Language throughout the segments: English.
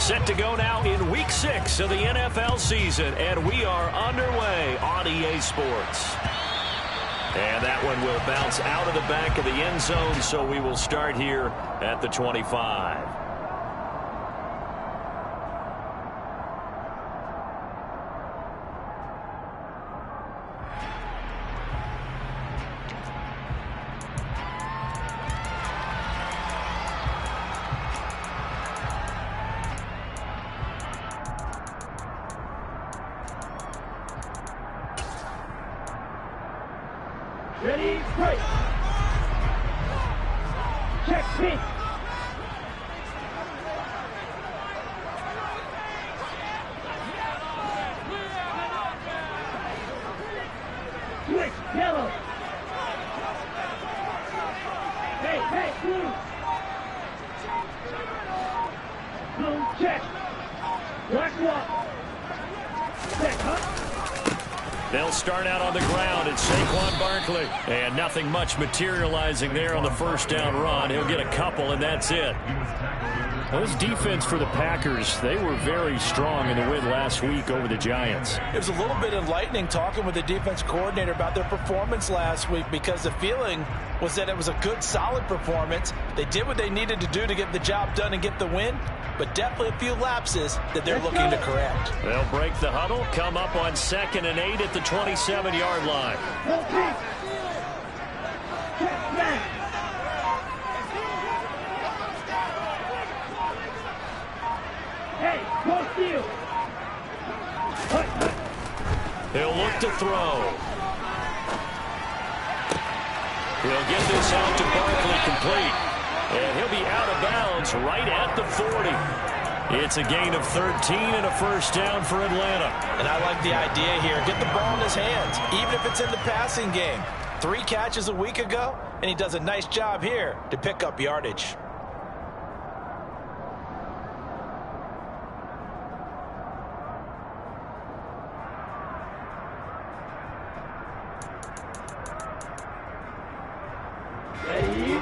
Set to go now in Week 6 of the NFL season, and we are underway on EA Sports. And that one will bounce out of the back of the end zone, so we will start here at the 25. Ready, break. Check, pink. Switch, yellow. Hey, blue. Blue, check. Black walk. Set, huh? They'll start out on the ground. It's Saquon Barkley. And nothing much materializing there on the first down run. He'll get a couple, and that's it. Well, this defense for the Packers, they were very strong in the win last week over the Giants. It was a little bit enlightening talking with the defense coordinator about their performance last week, because the feeling was that it was a good, solid performance. They did what they needed to do to get the job done and get the win, but definitely a few lapses that they're looking to correct. They'll break the huddle, come up on 2nd and 8 at the 27-yard line. Hey, go steal. He'll look to throw. He'll get this out to Barkley complete. And he'll be out of bounds right at the 40. It's a gain of 13 and a first down for Atlanta. And I like the idea here. Get the ball in his hands, even if it's in the passing game. 3 catches a week ago, and he does a nice job here to pick up yardage.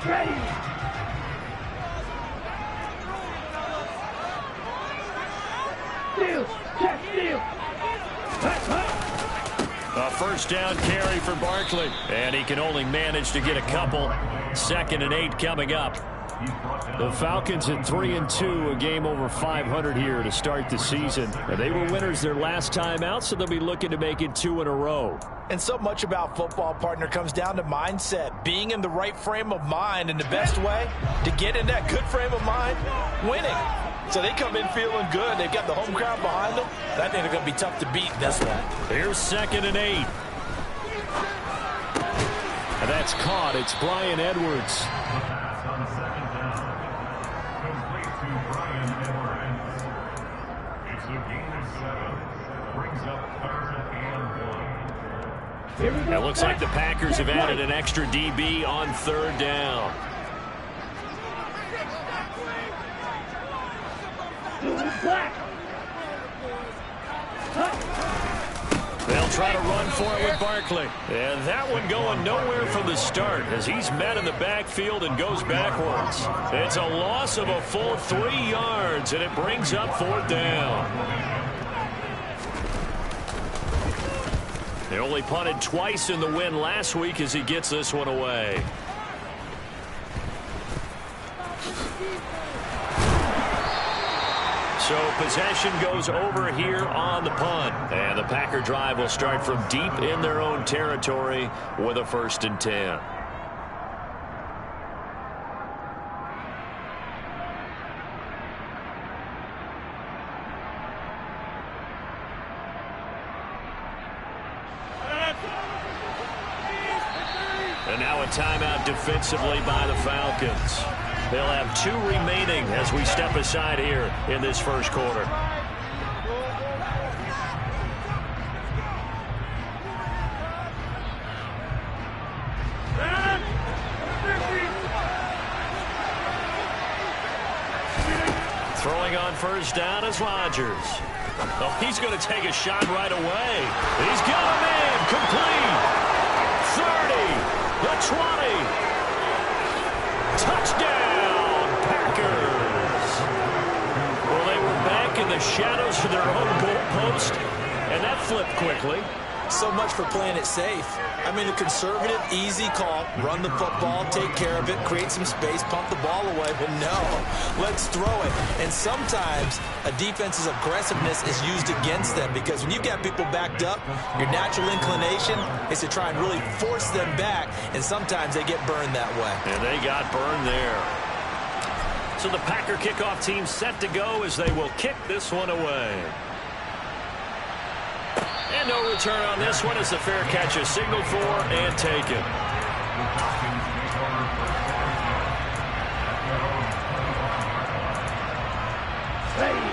Ready. Steal, check, steal. A first down carry for Barkley. And he can only manage to get a couple. 2nd and 8 coming up. The Falcons at 3-2, a game over 500 here to start the season. And they were winners their last time out, so they'll be looking to make it 2 in a row. And so much about football, partner, comes down to mindset. Being in the right frame of mind, and the best way to get in that good frame of mind, winning. So they come in feeling good. They've got the home crowd behind them. And I think they're going to be tough to beat this one. Here's 2nd and 8. And that's caught. It's Bryan Edwards. It looks like the Packers have added an extra DB on 3rd down. They'll try to run for it with Barkley. And that one going nowhere from the start as he's met in the backfield and goes backwards. It's a loss of a full 3 yards, and it brings up 4th down. They only punted twice in the win last week as he gets this one away. So possession goes over here on the punt. And the Packer drive will start from deep in their own territory with a 1st and 10. And now a timeout defensively by the Falcons. They'll have 2 remaining as we step aside here in this first quarter. Throwing on first down is Rodgers. Oh, he's going to take a shot right away. He's got him in. Complete. 30. The 20. Touchdown, Packers. Well, they were back shadows for their own goalpost, and that flipped quickly. So much for playing it safe. I mean, the conservative, easy call, run the football, take care of it, create some space, pump the ball away, but no, let's throw it. And sometimes a defense's aggressiveness is used against them because when you've got people backed up, your natural inclination is to try and really force them back, and sometimes they get burned that way. And they got burned there. So the Packer kickoff team set to go as they will kick this one away. And no return on this one as the fair catch is signaled for and taken.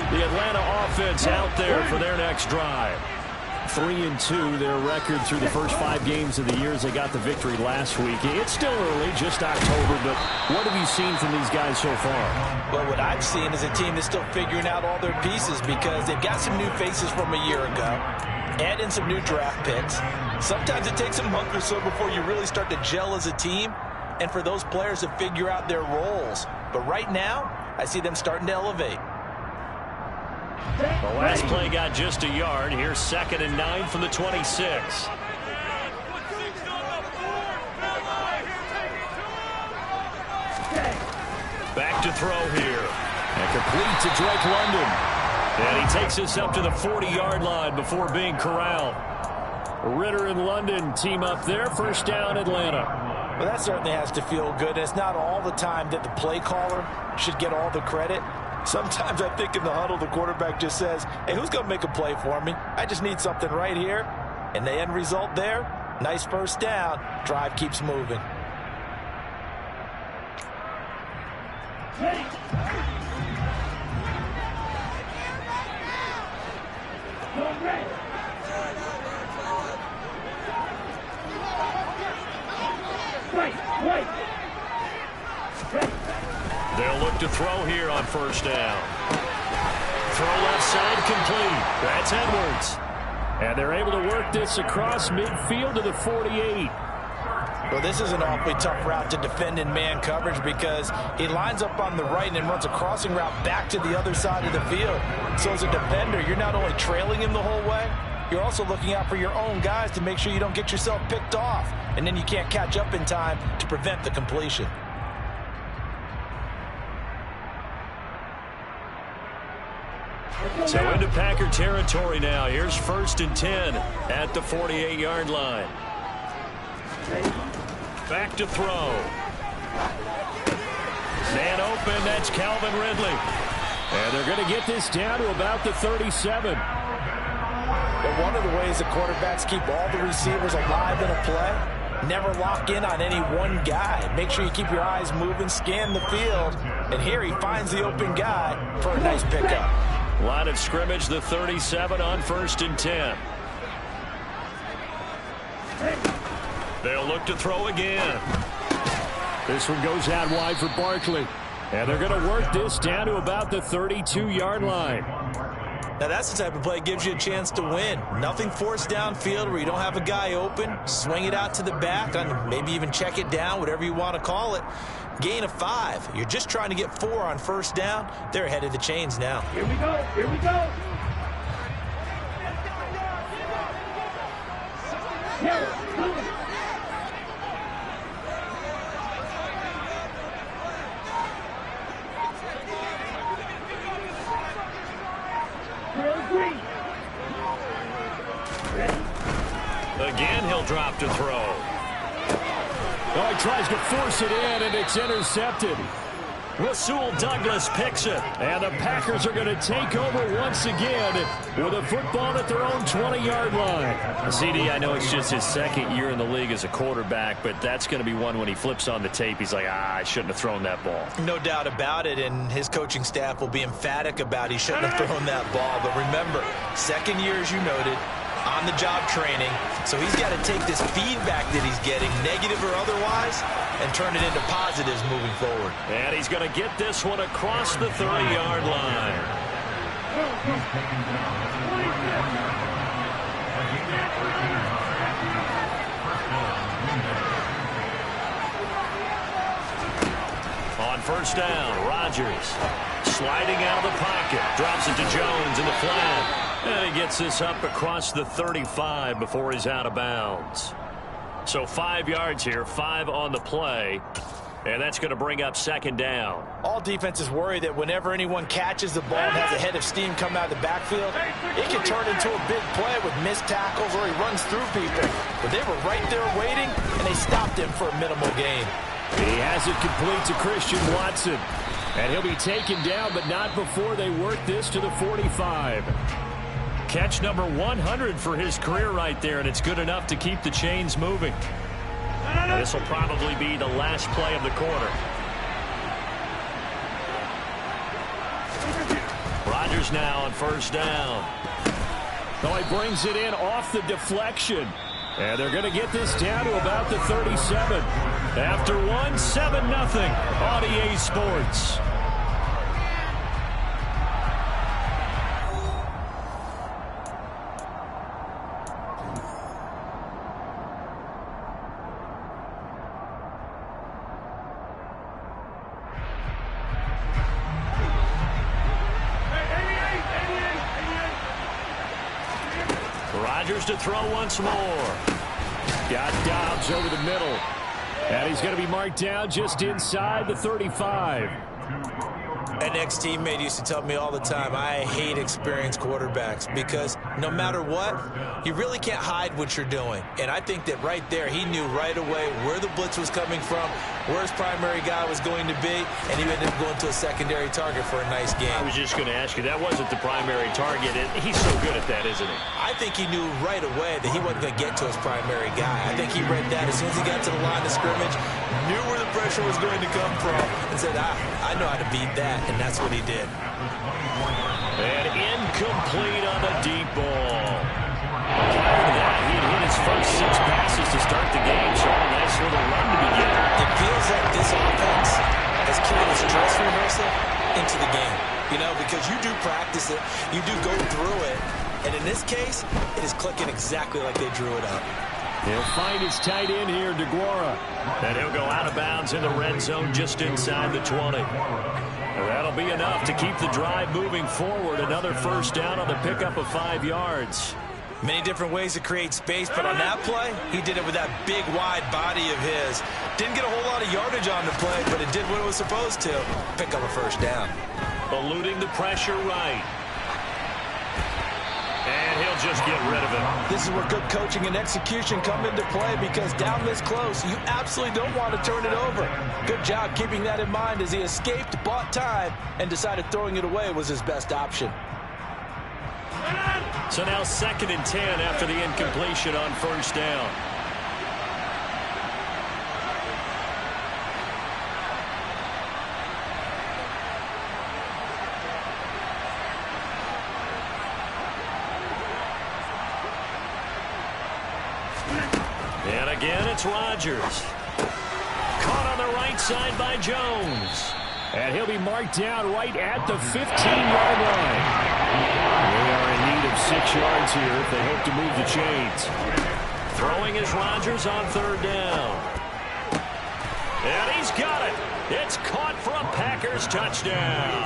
The Atlanta offense out there for their next drive. 3-2, their record through the first 5 games of the year as they got the victory last week. It's still early, just October, but what have you seen from these guys so far? Well, what I've seen is a team that's still figuring out all their pieces because they've got some new faces from a year ago. Add in some new draft picks. Sometimes it takes a month or so before you really start to gel as a team and for those players to figure out their roles. But right now, I see them starting to elevate. The last play got just a yard. Here's 2nd and 9 from the 26. Back to throw here. And complete to Drake London. And he takes us up to the 40-yard line before being corralled. Ritter and London team up there. First down, Atlanta. Well, that certainly has to feel good. It's not all the time that the play caller should get all the credit. Sometimes I think in the huddle, the quarterback just says, hey, who's going to make a play for me? I just need something right here. And the end result there, nice first down. Drive keeps moving. They'll look to throw here on first down. Throw left side complete. That's Edwards. And they're able to work this across midfield to the 48. Well, this is an awfully tough route to defend in man coverage because he lines up on the right and then runs a crossing route back to the other side of the field. So as a defender, you're not only trailing him the whole way, you're also looking out for your own guys to make sure you don't get yourself picked off. And then you can't catch up in time to prevent the completion. So into Packer territory now. Here's 1st and 10 at the 48-yard line. Back to throw. Man open, that's Calvin Ridley. And they're going to get this down to about the 37. But one of the ways the quarterbacks keep all the receivers alive in a play, never lock in on any one guy. Make sure you keep your eyes moving, scan the field. And here he finds the open guy for a nice pickup. Line of scrimmage, the 37 on 1st and 10. They'll look to throw again. This one goes out wide for Barkley. And they're going to work this down to about the 32-yard line. Now, that's the type of play that gives you a chance to win. Nothing forced downfield where you don't have a guy open. Swing it out to the back, and maybe even check it down, whatever you want to call it. Gain of 5. You're just trying to get 4 on first down. They're ahead of the chains now. Here we go. Here we go. Again, he'll drop to throw. Oh, he tries to force it in, and it's intercepted. Rasul Douglas picks it, and the Packers are going to take over once again with a football at their own 20-yard line. CD, I know it's just his 2nd year in the league as a quarterback, but that's going to be one when he flips on the tape, he's like, I shouldn't have thrown that ball. No doubt about it, and his coaching staff will be emphatic about he shouldn't have thrown that ball. But remember, 2nd year, as you noted, on-the-job training, so he's got to take this feedback that he's getting, negative or otherwise, and turn it into positives moving forward. And he's going to get this one across the 30-yard line. On first down, Rodgers. Sliding out of the pocket. Drops it to Jones in the flat. And he gets this up across the 35 before he's out of bounds. So 5 yards here, 5 on the play. And that's going to bring up second down. All defenses worry that whenever anyone catches the ball and has a head of steam come out of the backfield, it can turn into a big play with missed tackles or he runs through people. But they were right there waiting, and they stopped him for a minimal gain. He has it complete to Christian Watson. And he'll be taken down, but not before they work this to the 45. Catch number 100 for his career right there, and it's good enough to keep the chains moving. This will probably be the last play of the quarter. Rodgers now on first down. Oh, he brings it in off the deflection. And they're going to get this down to about the 37. After 7-0 on EA Sports. Rodgers to throw once more. Got Dobbs over the middle. And he's going to be marked down just inside the 35. An ex-teammate used to tell me all the time, I hate experienced quarterbacks because no matter what, you really can't hide what you're doing. And I think that right there, he knew right away where the blitz was coming from, where his primary guy was going to be, and he ended up going to a secondary target for a nice game. I was just going to ask you, that wasn't the primary target. He's so good at that, isn't he? I think he knew right away that he wasn't going to get to his primary guy. I think he read that as soon as he got to the line of scrimmage, knew where the pressure was going to come from, and said, I know how to beat that, and that's what he did. And incomplete on the deep ball. Prior to that, he had hit his first 6 passes to start the game, so a nice little run to begin. It feels like this offense has carried its dress rehearsal into the game. You know, because you do practice it, you do go through it, and in this case, it is clicking exactly like they drew it up. He'll find his tight end here, DeGuara. And he'll go out of bounds in the red zone just inside the 20. That'll be enough to keep the drive moving forward. Another first down on the pickup of 5 yards. Many different ways to create space, but on that play, he did it with that big, wide body of his. Didn't get a whole lot of yardage on the play, but it did what it was supposed to. Pick up a first down. Eluding the pressure right. And he'll just get rid of it. This is where good coaching and execution come into play because down this close, you absolutely don't want to turn it over. Good job keeping that in mind as he escaped, bought time, and decided throwing it away was his best option. So now 2nd and 10 after the incompletion on first down. And again, it's Rodgers. Caught on the right side by Jones. And he'll be marked down right at the 15-yard line. They are in need of 6 yards here if they hope to move the chains. Throwing is Rodgers on 3rd down. And he's got it. It's caught for a Packers touchdown.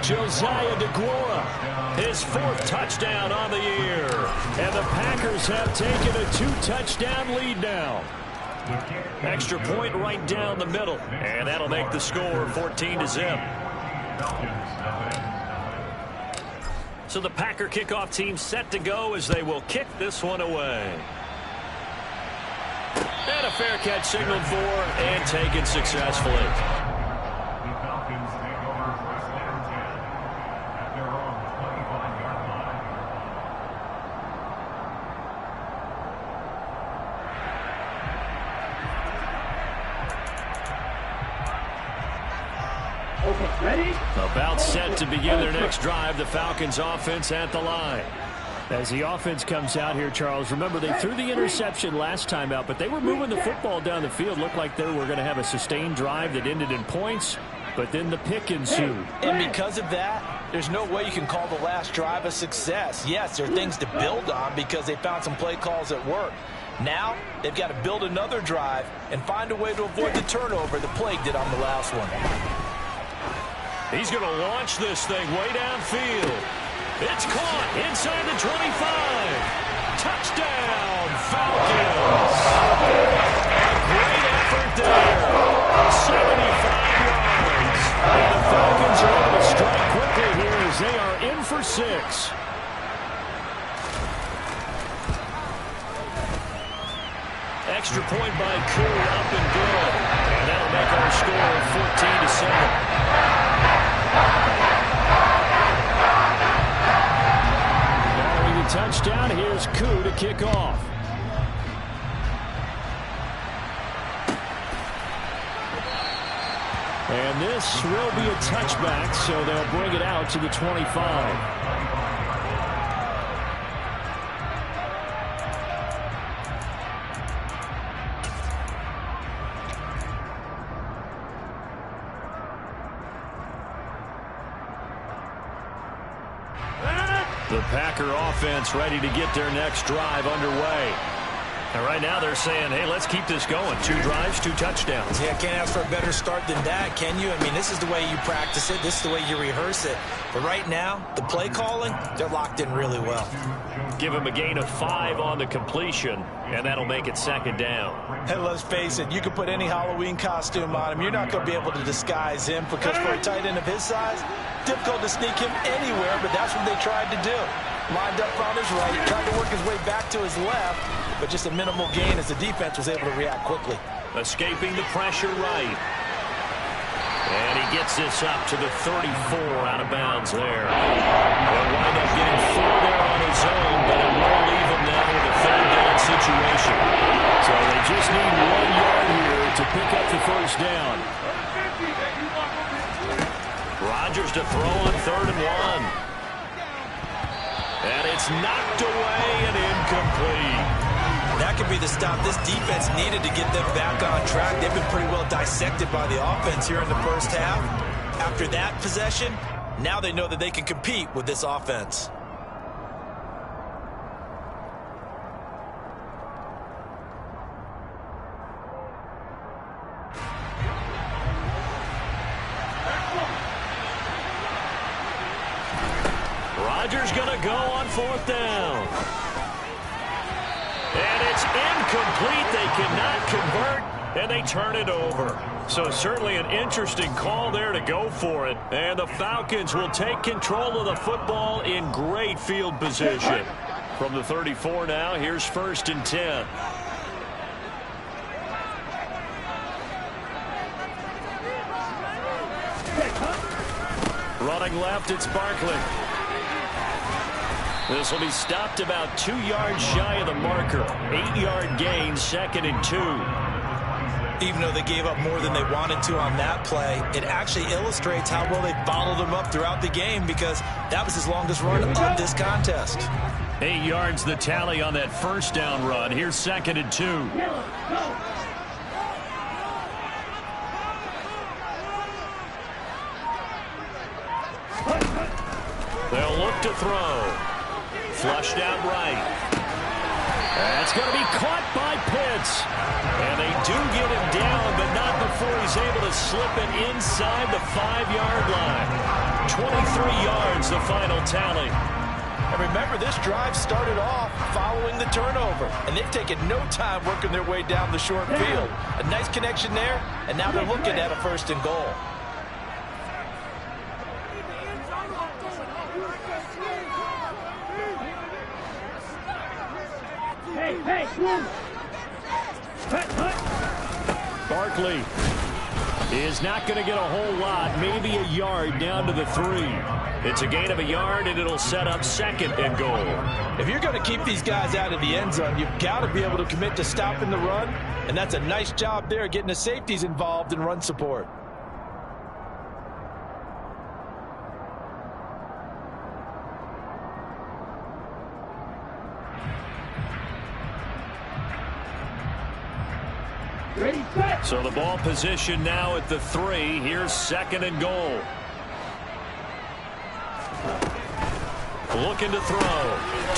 Josiah DeGuara, his 4th touchdown on the year. And the Packers have taken a 2-touchdown lead now. Extra point right down the middle. And that'll make the score 14-0. So the Packer kickoff team set to go as they will kick this one away. And a fair catch signaled for and taken successfully. Ready? About set to begin their next drive, the Falcons offense at the line. As the offense comes out here, Charles, remember they threw the interception last time out, but they were moving the football down the field. Looked like they were going to have a sustained drive that ended in points, but then the pick ensued. And because of that, there's no way you can call the last drive a success. Yes, there are things to build on because they found some play calls that work. Now, they've got to build another drive and find a way to avoid the turnover the plague did on the last one. He's going to launch this thing way downfield. It's caught inside the 25. Touchdown, Falcons. A great effort there. 75 yards. And the Falcons are able to strike quickly here as they are in for 6. Extra point by Koo, up and good. And that'll make our score 14-7. Following the touchdown, here's Koo to kick off. And this will be a touchback, so they'll bring it out to the 25. The Packer offense ready to get their next drive underway. And right now they're saying, hey, let's keep this going. 2 drives, 2 touchdowns. Yeah, can't ask for a better start than that, can you? I mean, this is the way you practice it. This is the way you rehearse it. But right now, the play calling, they're locked in really well. Give him a gain of 5 on the completion, and that'll make it 2nd down. And let's face it, you can put any Halloween costume on him. You're not going to be able to disguise him because for a tight end of his size, difficult to sneak him anywhere, but that's what they tried to do. Lined up on his right, tried to work his way back to his left, but just a minimal gain as the defense was able to react quickly. Escaping the pressure right. And he gets this up to the 34 out of bounds there. He'll wind up getting 4 there on his own, but it will leave him now with a 3rd down situation. So they just need 1 yard here to pick up the 1st down. Rodgers to throw on 3rd and 1. And it's knocked away and incomplete. That could be the stop this defense needed to get them back on track. They've been pretty well dissected by the offense here in the first half. After that possession, now they know that they can compete with this offense. Rodgers going to go on 4th down. And it's incomplete. They cannot convert, and they turn it over. So certainly an interesting call there to go for it. And the Falcons will take control of the football in great field position. From the 34 now, here's 1st and 10. Running left, it's Barkley. This will be stopped about 2 yards shy of the marker. 8-yard gain, 2nd and 2. Even though they gave up more than they wanted to on that play, it actually illustrates how well they bottled them up throughout the game because that was his longest run of this contest. 8 yards the tally on that 1st down run. Here's 2nd and 2. They'll look to throw. Flushed out right. That's going to be caught by Pitts. And they do get him down, but not before he's able to slip it inside the 5-yard line. 23 yards, the final tally. And remember, this drive started off following the turnover. And they've taken no time working their way down the short field. A nice connection there, and now they're looking at a 1st and goal. Hey, move. Barkley is not going to get a whole lot, maybe a yard down to the 3. It's a gain of a yard, and it'll set up 2nd and goal. If you're going to keep these guys out of the end zone, you've got to be able to commit to stopping the run, and that's a nice job there getting the safeties involved in run support. Ready, set. So the ball position now at the 3. Here's 2nd and goal. Looking to throw.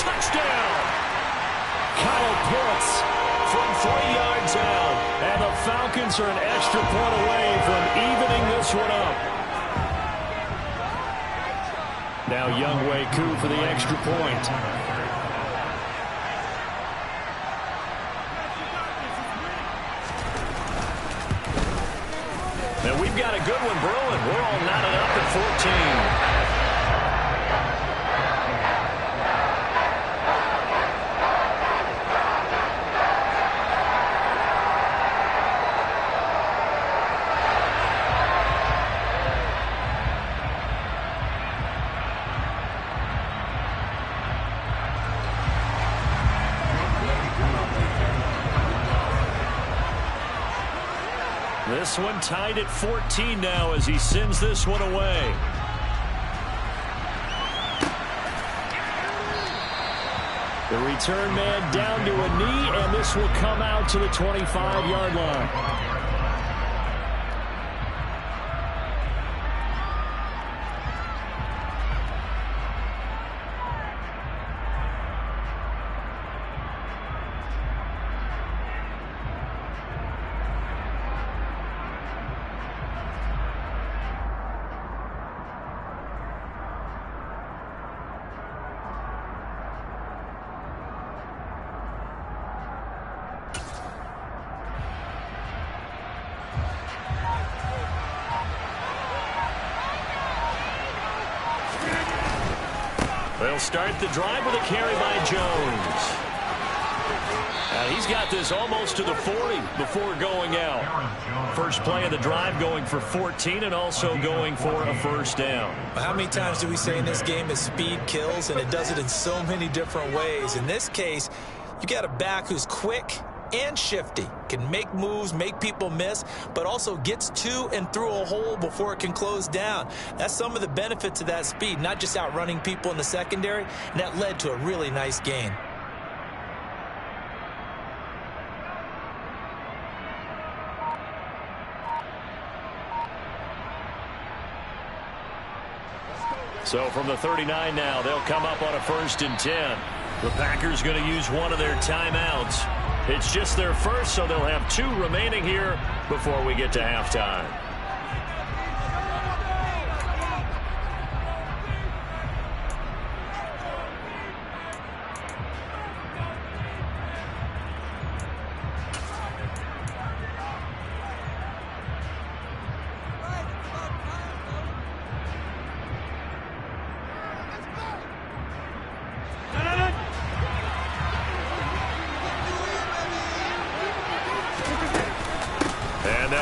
Touchdown! Kyle Pitts from 3 yards out. And the Falcons are an extra point away from evening this one up. Now Younghoe Koo for the extra point. And we've got a good one brewing. We're all knotted up at 14. This one tied at 14 now as he sends this one away. The return man down to a knee, and this will come out to the 25-yard line. They'll start the drive with a carry by Jones. And he's got this almost to the 40 before going out. First play of the drive going for 14 and also going for a first down. How many times do we say in this game that speed kills, and it does it in so many different ways? In this case, you got a back who's quick and shifty, can make moves, make people miss, but also gets to and through a hole before it can close down. That's some of the benefits of that speed, not just outrunning people in the secondary, and that led to a really nice gain. So from the 39 now, they'll come up on a 1st and 10. The Packers going to use one of their timeouts. It's just their first, so they'll have 2 remaining here before we get to halftime.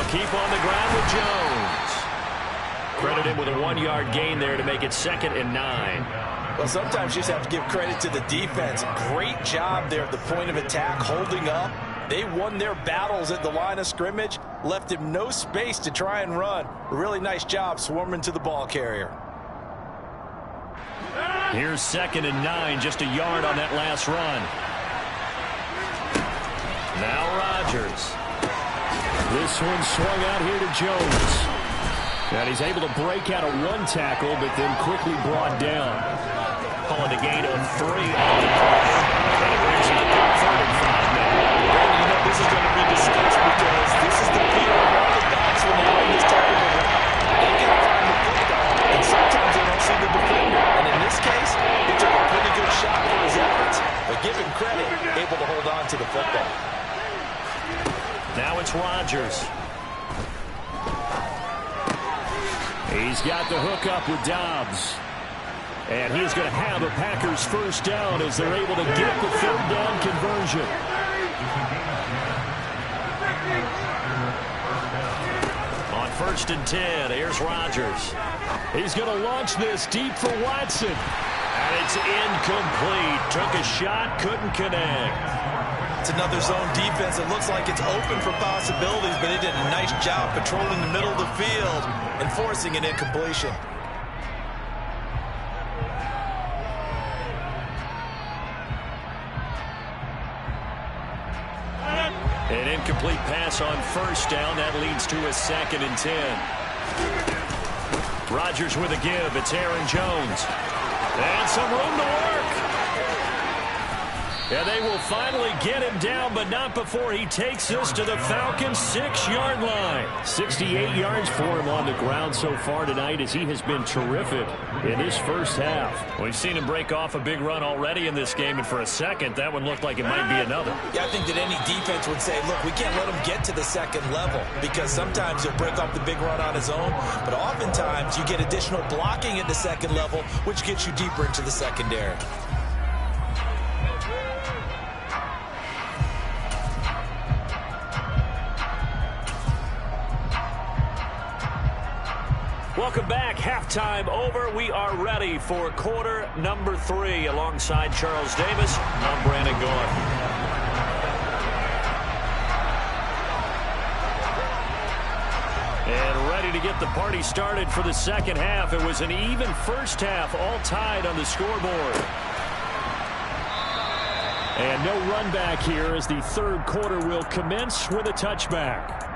Keep on the ground with Jones. Credit him with a 1-yard gain there to make it 2nd and 9. Well, sometimes you just have to give credit to the defense. Great job there at the point of attack, holding up. They won their battles at the line of scrimmage, left him no space to try and run. A really nice job swarming to the ball carrier. Here's 2nd and 9, just a yard on that last run. Now Rodgers. This one swung out here to Jones. And he's able to break out of 1 tackle, but then quickly brought down. Calling a gain of 3 on the play. And it brings him up to 3rd and 5 now. And you know this is going to be discussed because this is the fear of all the backs when they run this type of a route. They got to find the football. And sometimes they don't see the defender. And in this case, he took a pretty good shot for his efforts. But give him credit, able to hold on to the football. Now it's Rodgers. He's got the hook up with Dobbs. And he's going to have a Packers first down as they're able to get the 3rd down conversion. On 1st and 10, here's Rodgers. He's going to launch this deep for Watson. And it's incomplete. Took a shot, couldn't connect. It's another zone defense. It looks like it's open for possibilities, but they did a nice job patrolling the middle of the field and forcing an incompletion. An incomplete pass on 1st down. That leads to a 2nd and 10. Rodgers with a give. It's Aaron Jones. And some room to work. And they will finally get him down, but not before he takes us to the Falcons' 6-yard line. 68 yards for him on the ground so far tonight, as he has been terrific in this first half. We've seen him break off a big run already in this game, and for a second, that one looked like it might be another. Yeah, I think that any defense would say, look, we can't let him get to the second level, because sometimes he'll break off the big run on his own, but oftentimes you get additional blocking at the second level, which gets you deeper into the secondary. Welcome back. Halftime over. We are ready for quarter number 3. Alongside Charles Davis, I'm Brandon Gaudin. And ready to get the party started for the second half. It was an even first half, all tied on the scoreboard. And no run back here as the third quarter will commence with a touchback.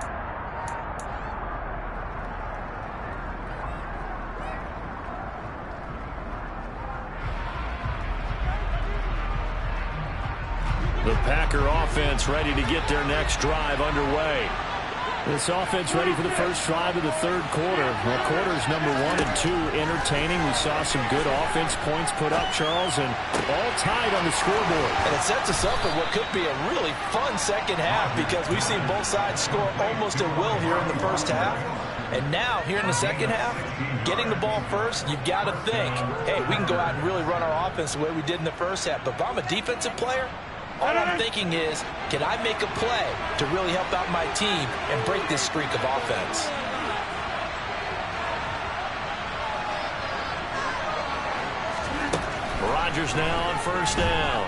The Packer offense ready to get their next drive underway. This offense ready for the first drive of the third quarter. Well, quarters number 1 and 2 entertaining. We saw some good offense points put up, Charles, and all tied on the scoreboard. And it sets us up for what could be a really fun second half, because we've seen both sides score almost at will here in the first half. And now, here in the second half, getting the ball first, you've got to think, hey, we can go out and really run our offense the way we did in the first half. But if I'm a defensive player, all I'm thinking is, can I make a play to really help out my team and break this streak of offense? Rodgers now on first down.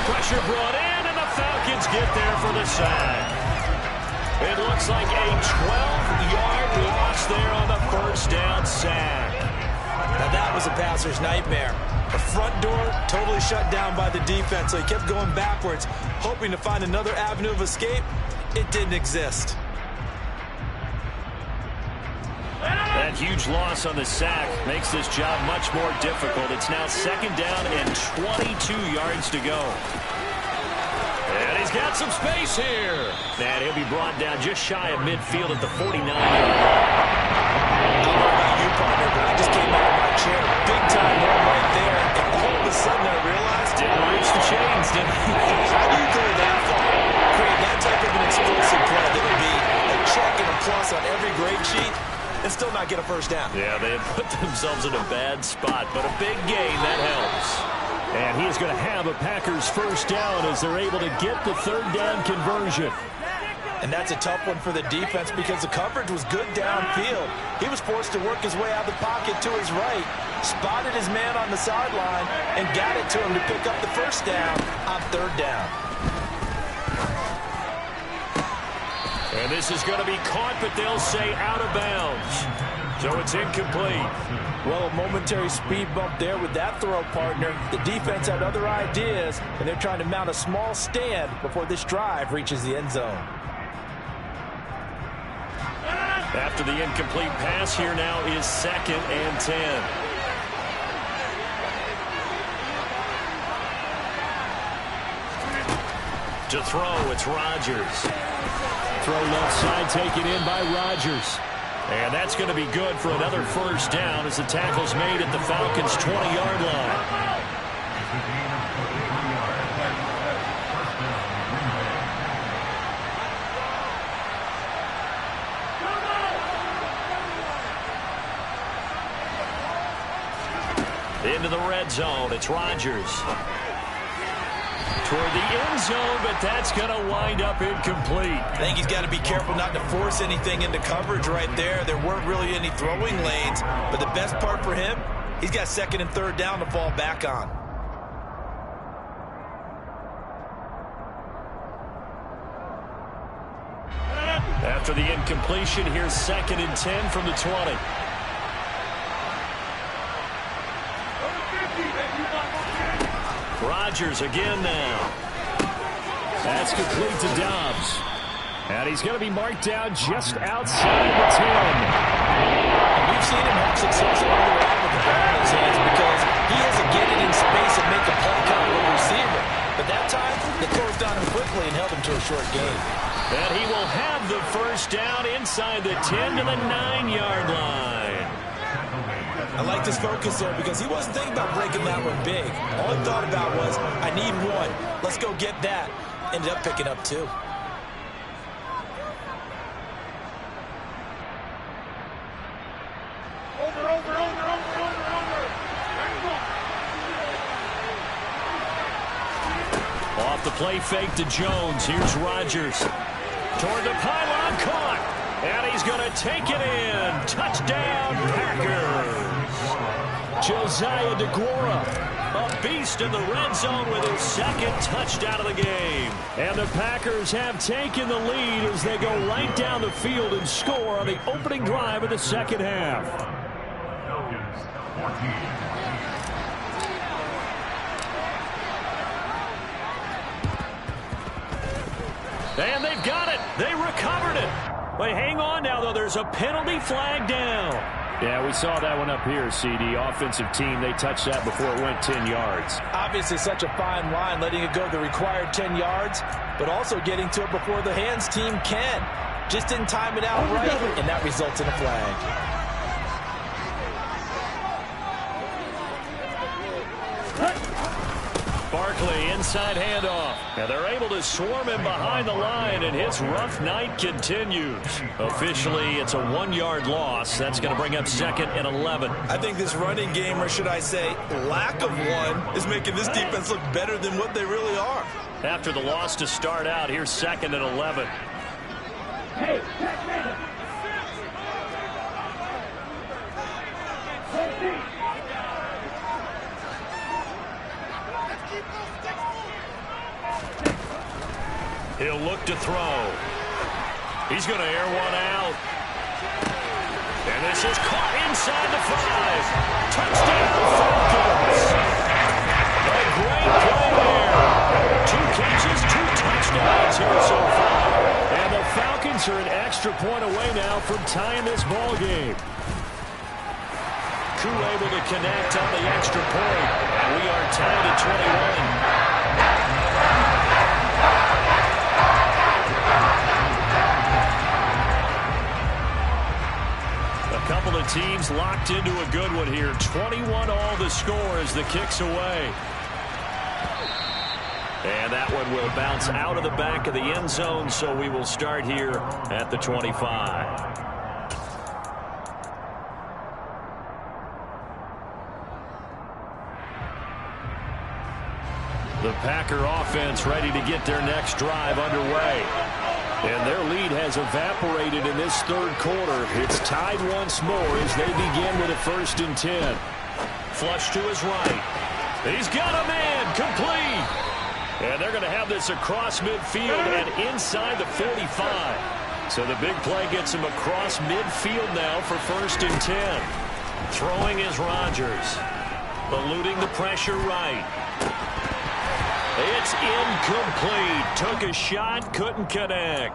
Pressure brought in, and the Falcons get there for the sack. It looks like a 12-yard loss there on the first down sack. Now that was a passer's nightmare. The front door totally shut down by the defense, so he kept going backwards, hoping to find another avenue of escape. It didn't exist. That huge loss on the sack makes this job much more difficult. It's now second down and 22 yards to go. And he's got some space here. And he'll be brought down just shy of midfield at the 49-yard line. I don't know about you, partner, but I just came out of my chair. Big time run right there. And all of a sudden I realized Didn't reach the chains, didn't he? How do you go that far? Create that type of an explosive play that'll be a check and a plus on every grade sheet and still not get a first down. Yeah, they have put themselves in a bad spot, but a big gain, that helps. And he is going to have a Packers first down as they're able to get the third down conversion. And that's a tough one for the defense, because the coverage was good downfield. He was forced to work his way out of the pocket to his right, spotted his man on the sideline, and got it to him to pick up the first down on third down. And this is going to be caught, but they'll say out of bounds. So it's incomplete. Well, a momentary speed bump there with that throw, partner. The defense had other ideas, and they're trying to mount a small stand before this drive reaches the end zone. After the incomplete pass, here now is 2nd and 10. To throw, it's Rodgers. Throw left side taken in by Rodgers. And that's going to be good for another first down as the tackle's made at the Falcons' 20-yard line. Into the red zone, it's Rodgers. Toward the end zone, but that's going to wind up incomplete. I think he's got to be careful not to force anything into coverage right there. There weren't really any throwing lanes, but the best part for him, he's got 2nd and 3rd down to fall back on. After the incompletion, here's 2nd and 10 from the 20. Rodgers again now. That's complete to Dobbs. And he's going to be marked down just outside the 10. And we've seen him have success early on with the ball in his hands, because he has to get it in space and make a play count with a receiver. But First down inside the 10 to the 9-yard line. I like his focus there because he wasn't thinking about breaking that one big. All he thought about was, I need one. Let's go get that. Ended up picking up 2. Off the play fake to Jones. Here's Rodgers. Toward the pylon, caught. And he's going to take it in. Touchdown, Packers. Josiah DeGuara, a beast in the red zone with his second touchdown of the game. And the Packers have taken the lead as they go right down the field and score on the opening drive of the second half. And they've got it. They recovered it. But hang on now, though. There's a penalty flag down. Yeah, we saw that one up here, CD. Offensive team, they touched that before it went 10 yards. Obviously such a fine line, letting it go the required 10 yards, but also getting to it before the hands team can. Just didn't time it out right, and that results in a flag. Barkley, inside handoff. Now they're able to swarm him behind the line, and his rough night continues. Officially, it's a 1-yard loss. That's going to bring up 2nd and 11. I think this running game, or should I say lack of one, is making this defense look better than what they really are. After the loss to start out, here's 2nd and 11. Hey, He'll look to throw. He's going to air one out. And this is caught inside the 5. Touchdown, Falcons. A great play there. 2 catches, 2 touchdowns here so far. And the Falcons are an extra point away now from tying this ball game. Koo able to connect on the extra point. And we are tied at 21. Couple of teams locked into a good one here. 21 all the score as the kick's away. And that one will bounce out of the back of the end zone, so we will start here at the 25. The Packer offense ready to get their next drive underway. And their lead has evaporated in this third quarter. It's tied once more as they begin with a 1st and 10. Flush to his right. He's got a man complete. And they're going to have this across midfield and inside the 45. So the big play gets him across midfield now for 1st and 10. Throwing is Rodgers. Eluding the pressure right. It's incomplete. Took a shot, couldn't connect.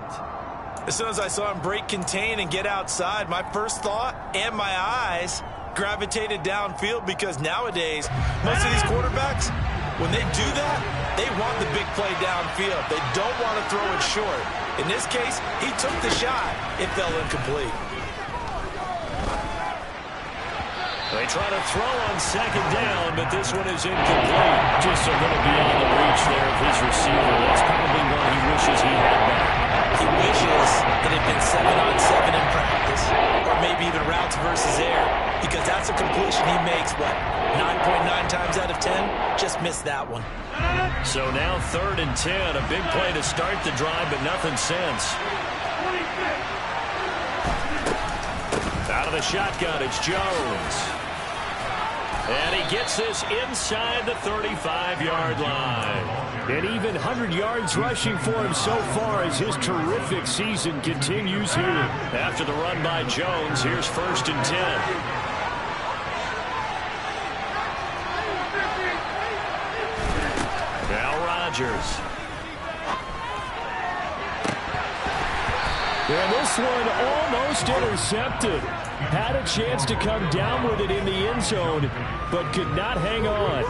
As soon as I saw him break contain and get outside, my first thought and my eyes gravitated downfield, because nowadays, most of these quarterbacks, when they do that, they want the big play downfield. They don't want to throw it short. In this case, he took the shot. It fell incomplete. They try to throw on 2nd down, but this one is incomplete. Just a little beyond the reach there of his receiver. That's probably one he wishes he had back. He wishes it had been 7-on-7 in practice, or maybe even routes versus air, because that's a completion he makes, what, 9.9 times out of 10? Just missed that one. So now 3rd and 10. A big play to start the drive, but nothing since. Out of the shotgun, it's Jones. And he gets this inside the 35-yard line. And even 100 yards rushing for him so far as his terrific season continues here. After the run by Jones, here's 1st and 10. Now Rodgers. And this one almost intercepted. Had a chance to come down with it in the end zone, but could not hang on.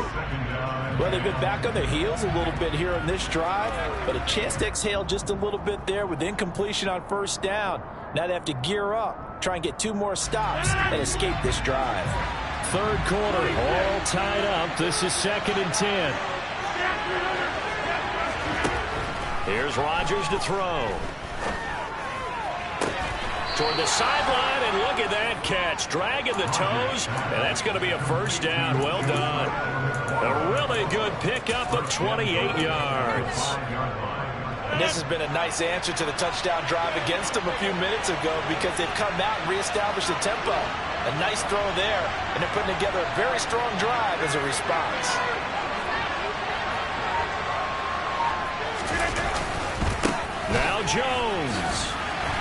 Well, they've been back on their heels a little bit here on this drive, but a chance to exhale just a little bit there with incompletion on first down. Now they have to gear up, try and get 2 more stops, and escape this drive. Third quarter, all tied up. This is 2nd and 10. Here's Rodgers to throw. Toward the sideline, and look at that catch. Dragging the toes, and that's going to be a first down. Well done. A really good pickup of 28 yards. And this has been a nice answer to the touchdown drive against them a few minutes ago because they've come out and reestablished the tempo. A nice throw there, and they're putting together a very strong drive as a response. Now Jones.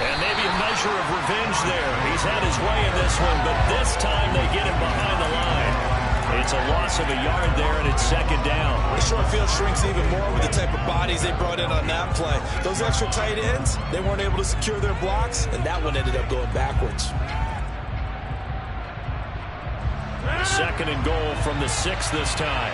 And maybe a measure of revenge there. He's had his way in this one, but this time they get him behind the line. It's a loss of a yard there, and it's 2nd down. The short field shrinks even more with the type of bodies they brought in on that play. Those extra tight ends, they weren't able to secure their blocks, and that one ended up going backwards. 2nd and goal from the 6 this time.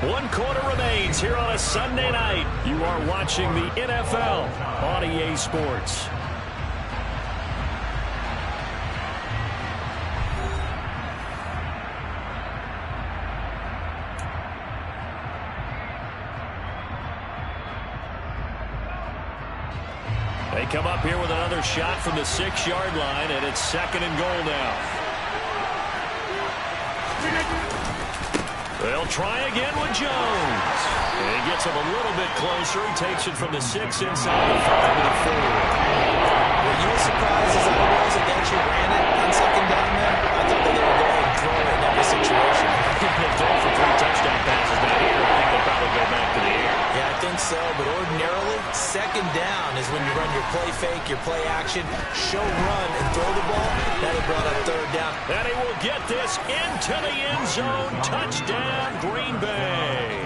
One quarter remains here on a Sunday night. You are watching the NFL on EA Sports. They come up here with another shot from the 6-yard line, and it's 2nd and goal now. They'll try again with Jones. And he gets him a little bit closer. He takes it from the 6 inside the 5 to the 4. Were you as surprised as I was that they actually ran it on 2nd down there? I thought they were going to go ahead and throw it in every situation. They've thrown for 3 touchdown passes down here. I think they'll probably go back to the air. Yeah, I think so. But ordinarily, 2nd down is when you run your play fake, your play action, show run, and throw the ball. Now they brought up 3rd down. And he will get this into the end zone. Touchdown, Green Bay.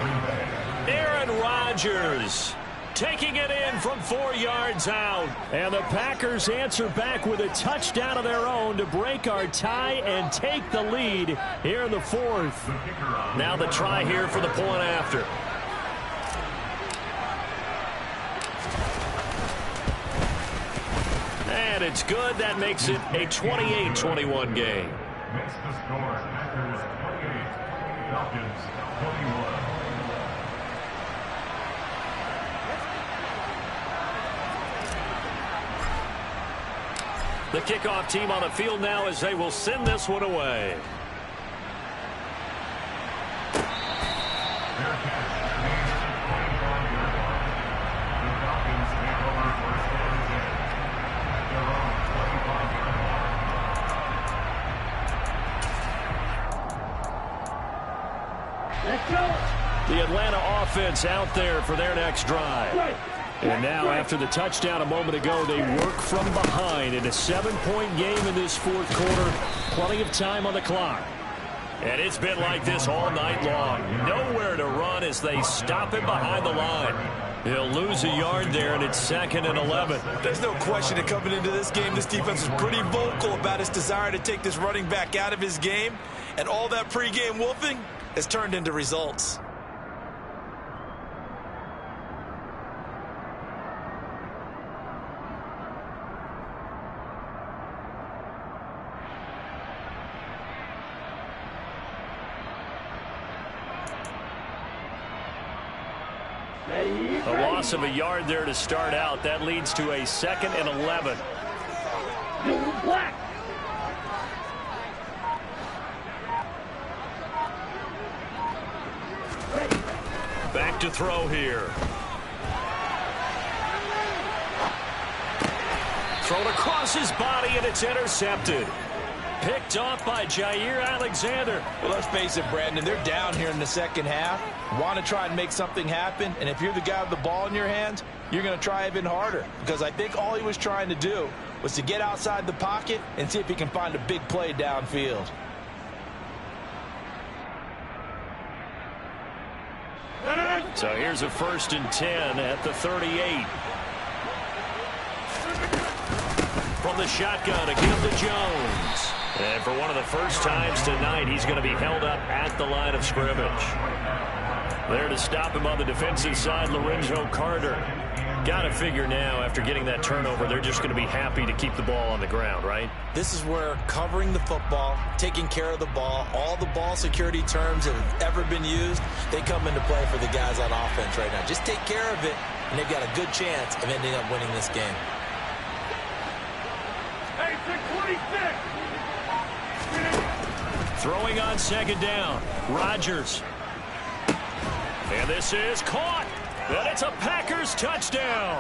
Aaron Rodgers taking it in from 4 yards out. And the Packers answer back with a touchdown of their own to break our tie and take the lead here in the 4th. Now the try here for the point after. And it's good. That makes it a 28-21 game. Makes the score Packers 28, Falcons 21. The kickoff team on the field now as they will send this one away. The Atlanta offense out there for their next drive. And now after the touchdown a moment ago, they work from behind in a 7-point game in this 4th quarter. Plenty of time on the clock. And it's been like this all night long. Nowhere to run as they stop him behind the line. He'll lose a yard there, and it's 2nd and 11. There's no question that coming into this game, this defense was pretty vocal about its desire to take this running back out of his game. And all that pregame wolfing has turned into results. A loss of a yard there to start out. That leads to a 2nd and 11. Black. Back to throw here. Thrown across his body, and it's intercepted. Picked off by Jair Alexander. Well, let's face it, Brandon, they're down here in the 2nd half. Want to try and make something happen, and if you're the guy with the ball in your hands, you're going to try even harder because I think all he was trying to do was to get outside the pocket and see if he can find a big play downfield. So here's a 1st and 10 at the 38. From the shotgun, a give to Jones. And for one of the first times tonight, he's going to be held up at the line of scrimmage. There to stop him on the defensive side, Lorenzo Carter. Got to figure now, after getting that turnover, they're just going to be happy to keep the ball on the ground, right? This is where covering the football, taking care of the ball, all the ball security terms that have ever been used, they come into play for the guys on offense right now. Just take care of it, and they've got a good chance of ending up winning this game. Hey, 626. Throwing on 2nd down, Rodgers. And this is caught. And it's a Packers touchdown.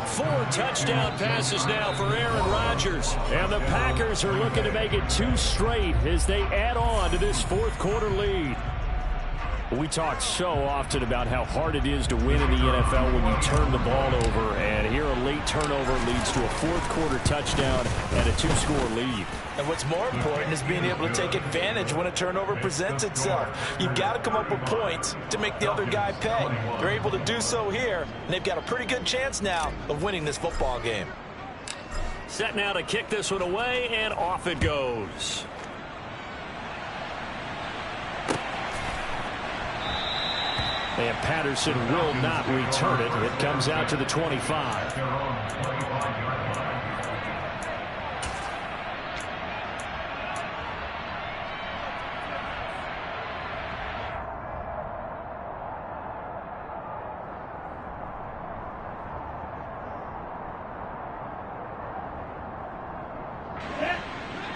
4 touchdown passes now for Aaron Rodgers. And the Packers are looking to make it 2 straight as they add on to this 4th quarter lead. We talk so often about how hard it is to win in the NFL when you turn the ball over. And here a late turnover leads to a 4th quarter touchdown and a 2-score lead. And what's more important is being able to take advantage when a turnover presents itself. You've got to come up with points to make the other guy pay. They're able to do so here, and they've got a pretty good chance now of winning this football game. Set now to kick this one away, and off it goes. And Patterson will not return it. It comes out to the 25.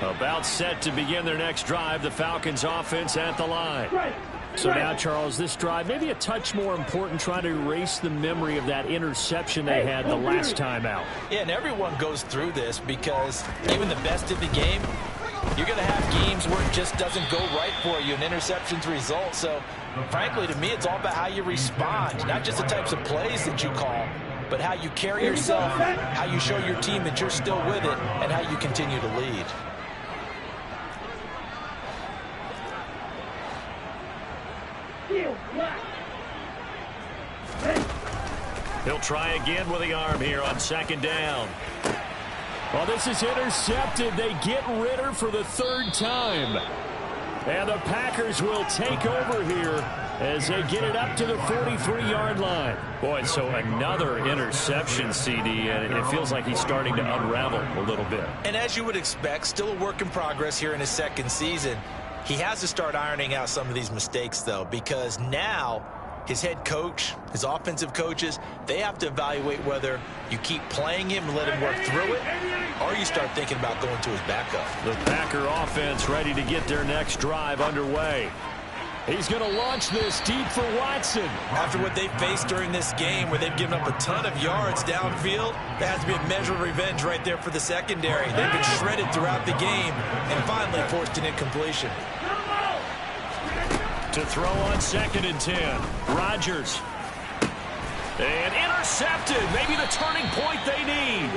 About set to begin their next drive, the Falcons offense at the line. So now, Charles, this drive maybe a touch more important, trying to erase the memory of that interception they had the last time out. Yeah, and everyone goes through this because even the best of the game, you're going to have games where it just doesn't go right for you, and interceptions result. So, frankly, to me, it's all about how you respond, not just the types of plays that you call, but how you carry yourself, how you show your team that you're still with it, and how you continue to lead. He'll try again with the arm here on 2nd down. Well, this is intercepted. They get Ritter for the 3rd time. And the Packers will take over here as they get it up to the 43-yard line. Boy, so another interception, CD, and it feels like he's starting to unravel a little bit. And as you would expect, still a work in progress here in his 2nd season. He has to start ironing out some of these mistakes, though, because now his head coach, his offensive coaches, they have to evaluate whether you keep playing him and let him work through it, or you start thinking about going to his backup. The Packer offense ready to get their next drive underway. He's going to launch this deep for Watson. After what they faced during this game where they've given up a ton of yards downfield, there has to be a measure of revenge right there for the secondary. They've been shredded throughout the game and finally forced an incompletion. To throw on 2nd and 10. Rodgers. And intercepted. Maybe the turning point they need.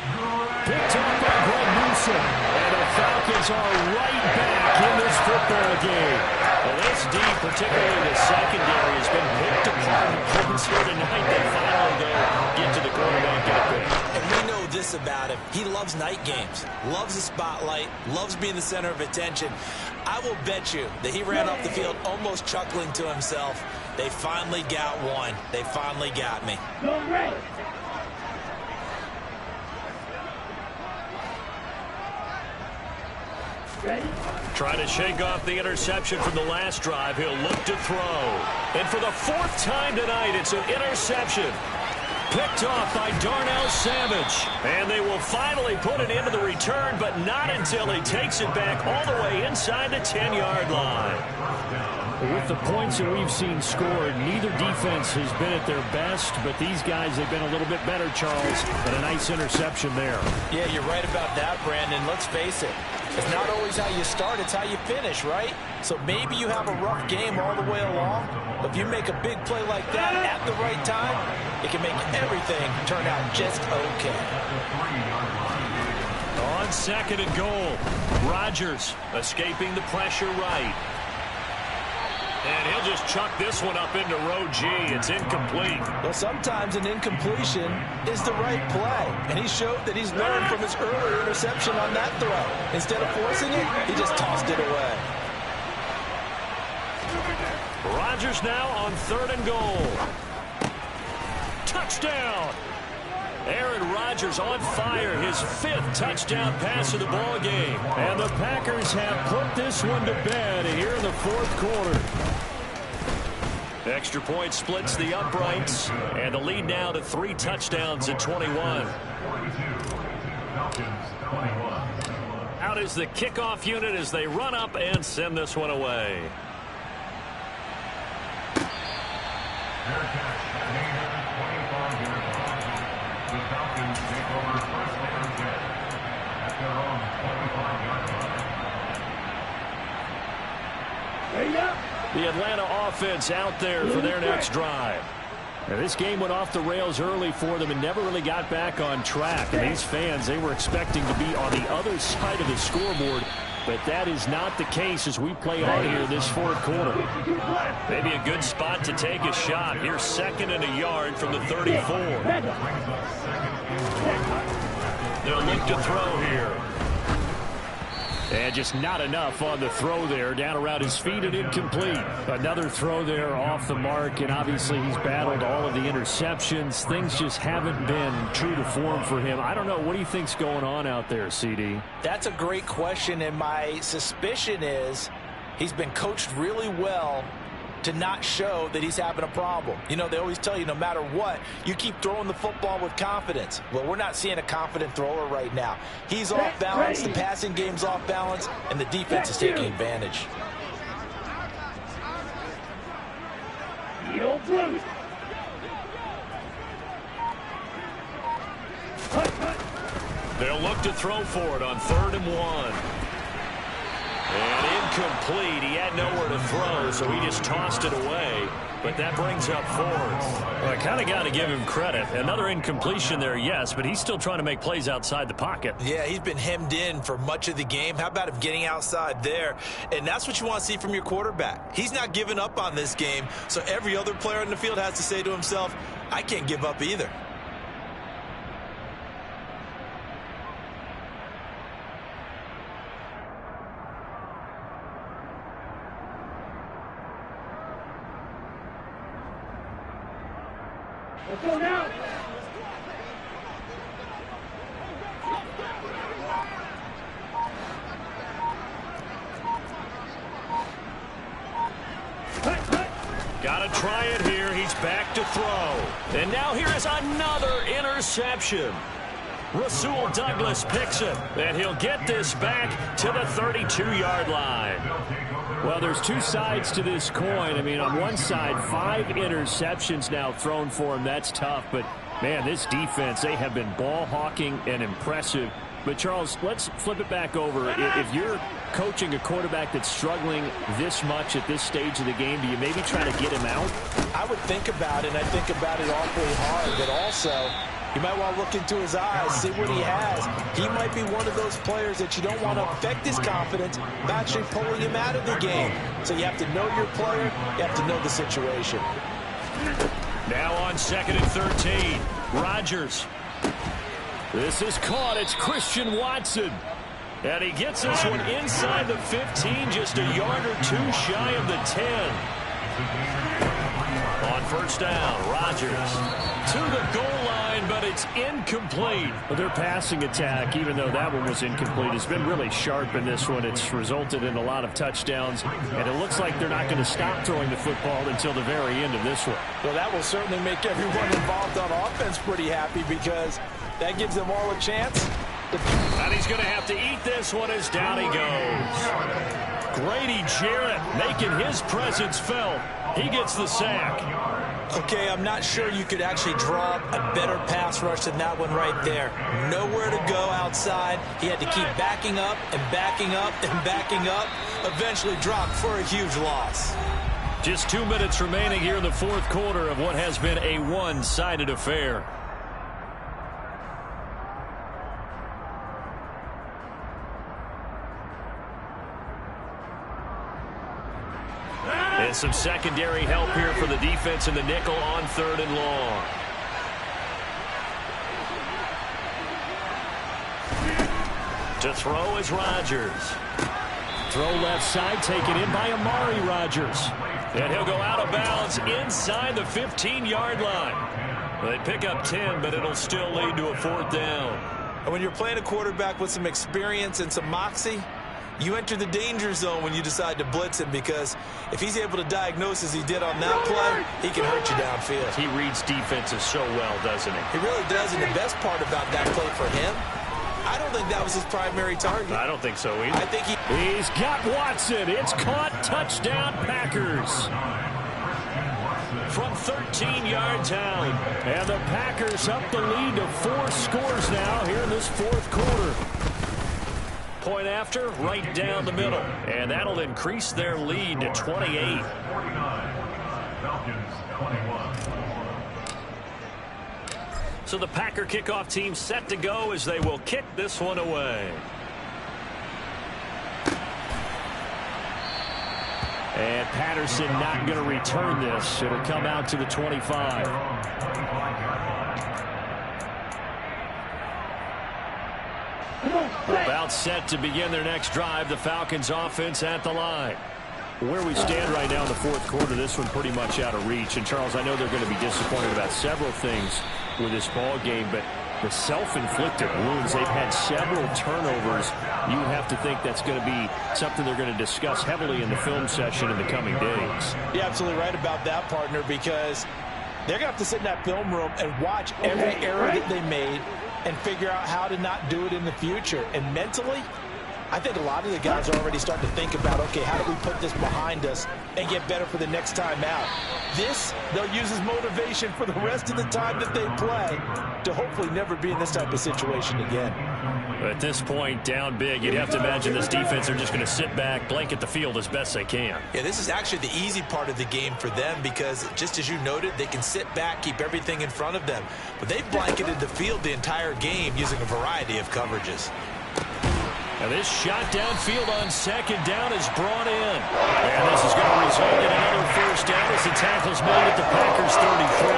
Picked up by Greg Newsome. And the Falcons are right back in this football game. Well, this D, particularly the secondary, has been picked apart. Once here tonight, they finally go get to the quarterback, get it picked. And we know this about him. He loves night games, loves the spotlight, loves being the center of attention. I will bet you that he ran off the field almost chuckling to himself. They finally got one. They finally got me. Trying to shake off the interception from the last drive. He'll look to throw. And for the 4th time tonight, it's an interception. Picked off by Darnell Savage. And they will finally put it into the return, but not until he takes it back all the way inside the 10-yard line. With the points that we've seen scored, neither defense has been at their best, but these guys have been a little bit better, Charles, and a nice interception there. Yeah, you're right about that, Brandon. Let's face it. It's not always how you start, it's how you finish, right? So maybe you have a rough game all the way along, but if you make a big play like that at the right time, it can make everything turn out just okay. on 2nd and goal. Rodgers escaping the pressure right. And he'll just chuck this one up into row G. It's incomplete. Well, sometimes an incompletion is the right play. And he showed that he's learned from his earlier interception on that throw. Instead of forcing it, he just tossed it away. Rodgers now on 3rd and goal. Touchdown! Aaron Rodgers on fire, his 5th touchdown pass of the ball game. And the Packers have put this one to bed here in the 4th quarter. Extra point splits the uprights, and the lead now to 3 touchdowns at 21. Out is the kickoff unit as they run up and send this one away. The Atlanta offense out there for their next drive. Now, this game went off the rails early for them and never really got back on track. And these fans, they were expecting to be on the other side of the scoreboard, but that is not the case as we play on here this 4th quarter. Maybe a good spot to take a shot. Here's 2nd and a yard from the 34. They'll look to throw here. And just not enough on the throw there. Down around his feet and incomplete. Another throw there off the mark, and obviously he's battled all of the interceptions. Things just haven't been true to form for him. I don't know. What do you think's going on out there, CD? That's a great question, and my suspicion is he's been coached really well to not show that he's having a problem. You know, they always tell you no matter what, you keep throwing the football with confidence. Well, we're not seeing a confident thrower right now. He's off balance, the passing game's off balance, and the defense is taking advantage. They'll look to throw for it on 3rd and 1. And incomplete. He had nowhere to throw, so he just tossed it away. But that brings up 4th. Well, I kind of got to give him credit. Another incompletion there, yes, but he's still trying to make plays outside the pocket. Yeah, he's been hemmed in for much of the game. How about him getting outside there? And that's what you want to see from your quarterback. He's not giving up on this game, so every other player in the field has to say to himself, I can't give up either. Let's go now. Got to try it here. He's back to throw. And now here is another interception. Rasul Douglas picks it, and he'll get this back to the 32-yard line. Well, there's two sides to this coin. I mean, on one side, 5 interceptions now thrown for him. That's tough, but, man, this defense, they have been ball hawking and impressive. But, Charles, let's flip it back over. If you're coaching a quarterback that's struggling this much at this stage of the game, do you maybe try to get him out? I would think about it, and I think about it awfully hard, but also you might want to look into his eyes, see what he has. He might be one of those players that you don't want to affect his confidence by actually pulling him out of the game. So you have to know your player, you have to know the situation. Now on 2nd and 13, Rodgers. This is caught. It's Christian Watson. And he gets this one inside the 15, just a yard or two shy of the 10. On first down, Rodgers to the goal line, but it's incomplete. Well, their passing attack, even though that one was incomplete, has been really sharp in this one. It's resulted in a lot of touchdowns, and it looks like they're not going to stop throwing the football until the very end of this one. Well, that will certainly make everyone involved on offense pretty happy because that gives them all a chance. And he's going to have to eat this one as down he goes. Grady Jarrett making his presence felt. He gets the sack. Okay, I'm not sure you could actually draw a better pass rush than that one right there. Nowhere to go outside. He had to keep backing up and backing up and backing up. Eventually dropped for a huge loss. Just 2 minutes remaining here in the fourth quarter of what has been a one-sided affair. And some secondary help here for the defense in the nickel on 3rd and long. To throw is Rodgers. Throw left side, taken in by Amari Rodgers. And he'll go out of bounds inside the 15-yard line. They pick up 10, but it'll still lead to a 4th down. And when you're playing a quarterback with some experience and some moxie, you enter the danger zone when you decide to blitz him, because if he's able to diagnose as he did on that play, he can hurt you downfield. He reads defenses so well, doesn't he? He really does, and the best part about that play for him, I don't think that was his primary target. I don't think so either. I think he's got Watson. It's caught. Touchdown, Packers. From 13 yards out. And the Packers up the lead to 4 scores now here in this 4th quarter. Point after, right down the middle. And that'll increase their lead to 28. Falcons 21. So the Packer kickoff team set to go as they will kick this one away. And Patterson not going to return this. It'll come out to the 25. About set to begin their next drive. The Falcons offense at the line. Where we stand right now in the 4th quarter, this one pretty much out of reach. And, Charles, I know they're going to be disappointed about several things with this ball game, but the self-inflicted wounds, they've had several turnovers. You would have to think that's going to be something they're going to discuss heavily in the film session in the coming days. You're absolutely right about that, partner, because they're going to have to sit in that film room and watch every error that they made and figure out how to not do it in the future. And mentally, I think a lot of the guys are already starting to think about, okay, how do we put this behind us and get better for the next time out? This, they'll use as motivation for the rest of the time that they play to hopefully never be in this type of situation again. At this point, down big, you'd have to imagine this defense are just going to sit back, blanket the field as best they can. Yeah, this is actually the easy part of the game for them, because just as you noted, they can sit back, keep everything in front of them. But they've blanketed the field the entire game using a variety of coverages. Now this shot downfield on 2nd down is brought in. And this is going to result in another 1st down as the tackle's made at the Packers 33.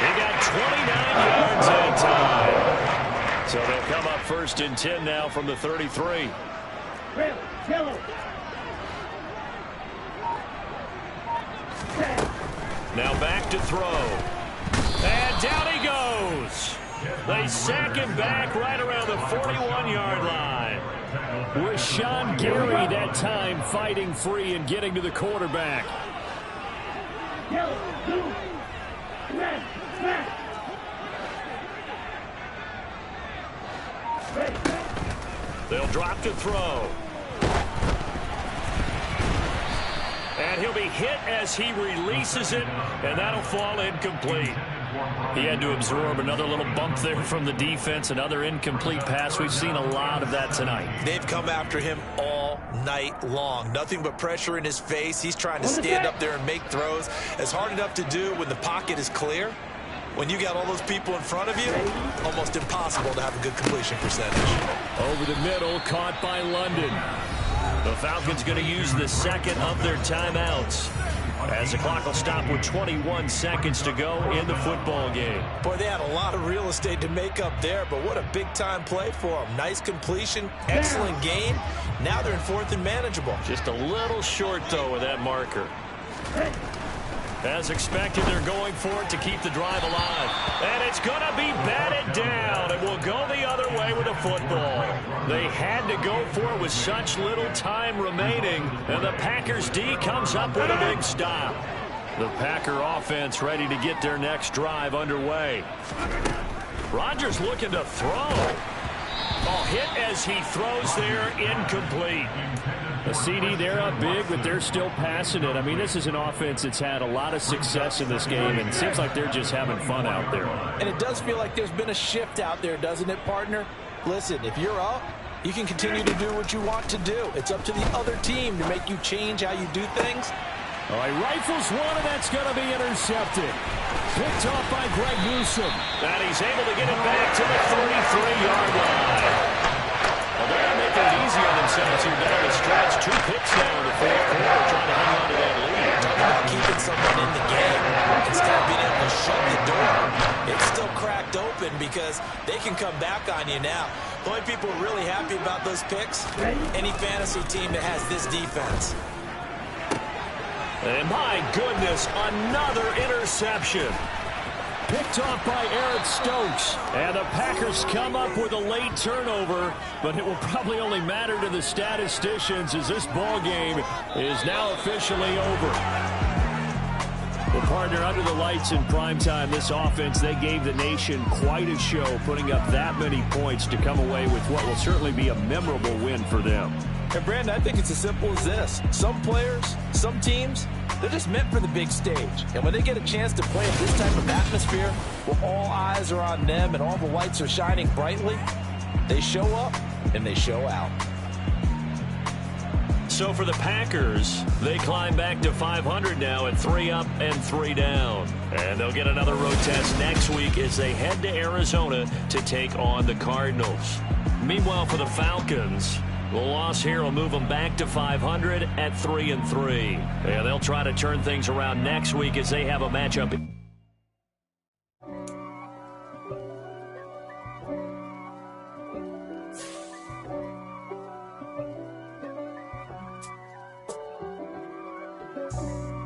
They got 29 yards that time. So they'll come up 1st and 10 now from the 33. Now back to throw. And down he goes. They sack him back right around the 41-yard line. With Sean Gary that time fighting free and getting to the quarterback. They'll drop to throw. And he'll be hit as he releases it, and that'll fall incomplete. He had to absorb another little bump there from the defense, another incomplete pass. We've seen a lot of that tonight. They've come after him all night long. Nothing but pressure in his face. He's trying to stand up there and make throws. It's hard enough to do when the pocket is clear. When you got all those people in front of you, almost impossible to have a good completion percentage. Over the middle, caught by London. The Falcons going to use the 2nd of their timeouts, as the clock will stop with 21 seconds to go in the football game. Boy, they had a lot of real estate to make up there, but what a big-time play for them. Nice completion, excellent gain. Now they're in 4th and manageable. Just a little short, though, with that marker. As expected, they're going for it to keep the drive alive. And it's going to be batted down, and will go the other way with the football. They had to go for it with such little time remaining, and the Packers D comes up with a big stop. The Packer offense ready to get their next drive underway. Rodgers looking to throw. Oh, hit as he throws there, incomplete. A CD, they're up big, but they're still passing it. I mean, this is an offense that's had a lot of success in this game, and it seems like they're just having fun out there. And it does feel like there's been a shift out there, doesn't it, partner? Listen, if you're up, you can continue to do what you want to do. It's up to the other team to make you change how you do things. All right, rifles one, and that's going to be intercepted. Picked off by Greg Newsome. And he's able to get it back to the 33-yard line. Well, they're going to make it easy on themselves here down the stretch. 2 picks now in the 4th quarter, trying to hang on to that lead. shouldn't, because they can come back on you now. The only people really happy about those picks, any fantasy team that has this defense. And my goodness, another interception. Picked off by Eric Stokes. And the Packers come up with a late turnover, but it will probably only matter to the statisticians as this ball game is now officially over. Well, partner, under the lights in primetime, this offense, they gave the nation quite a show, putting up that many points to come away with what will certainly be a memorable win for them. And, Brandon, I think it's as simple as this. Some players, some teams, they're just meant for the big stage. And when they get a chance to play in this type of atmosphere, where all eyes are on them and all the lights are shining brightly, they show up and they show out. So for the Packers, they climb back to 500 now at 3 up and 3 down. And they'll get another road test next week as they head to Arizona to take on the Cardinals. Meanwhile, for the Falcons, the loss here will move them back to 500 at 3 and 3. And they'll try to turn things around next week as they have a matchup.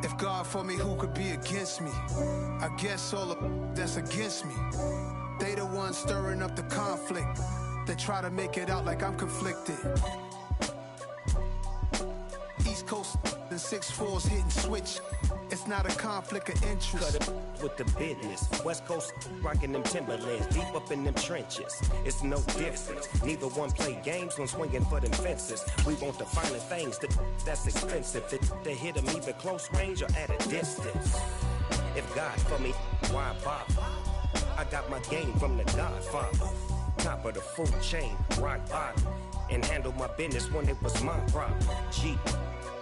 If God for me, who could be against me? I guess all of that's against me. They the ones stirring up the conflict. They try to make it out like I'm conflicted. East Coast and 6'4's hitting switch. It's not a conflict of interest. Cut it with the business. West Coast rocking them Timberlands, deep up in them trenches. It's no difference. Neither one play games when swinging for them fences. We want the finer things that's expensive. To hit them either close range or at a distance. If God for me, why bother? I got my game from the Godfather. Top of the food chain, rock bottom. And handle my business when it was my problem. Jeep,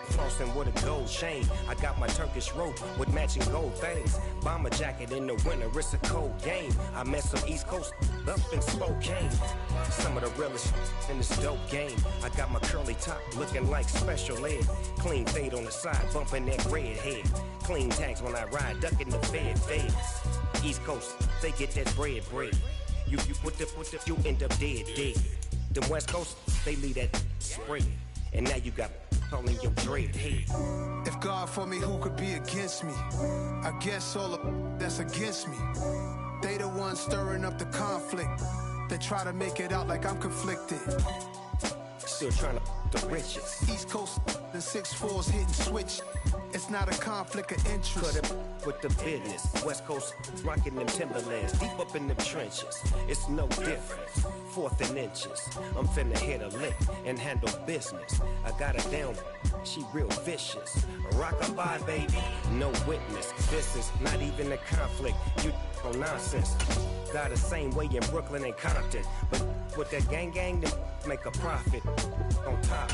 flossing with a gold chain. I got my Turkish rope with matching gold things. Bomber jacket in the winter, it's a cold game. I met some East Coast up in Spokane. Some of the realest in this dope game. I got my curly top looking like special ed. Clean fade on the side, bumping that red head. Clean tags when I ride, ducking the feds. East Coast, they get that bread. You you end up dead. Them West Coast, they leave that spray. And now you got all in your dread head. If God for me, who could be against me? I guess all of that's against me. They the ones stirring up the conflict. They try to make it out like I'm conflicted. Still trying to the riches. East Coast and 6'4's hitting switch. It's not a conflict of interest. Cut it with the business. West Coast rocking them Timberlands, deep up in them trenches. It's no difference. 4th and inches. I'm finna hit a lick and handle business. I got her down, she real vicious. Rock-a-bye, baby, no witness. This is not even a conflict. You on nonsense. Got the same way in Brooklyn and Compton. But with that gang, they make a profit. On top,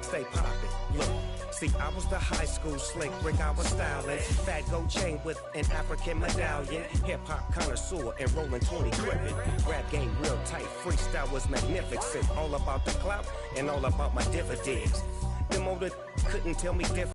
stay poppin'. Look. See, I was the high school slick Rick, I was styling. Fat gold chain with an African medallion. Hip-hop connoisseur and rolling 20 gripping. Rap game real tight, freestyle was magnificent. All about the clout and all about my dividends. Them older couldn't tell me different.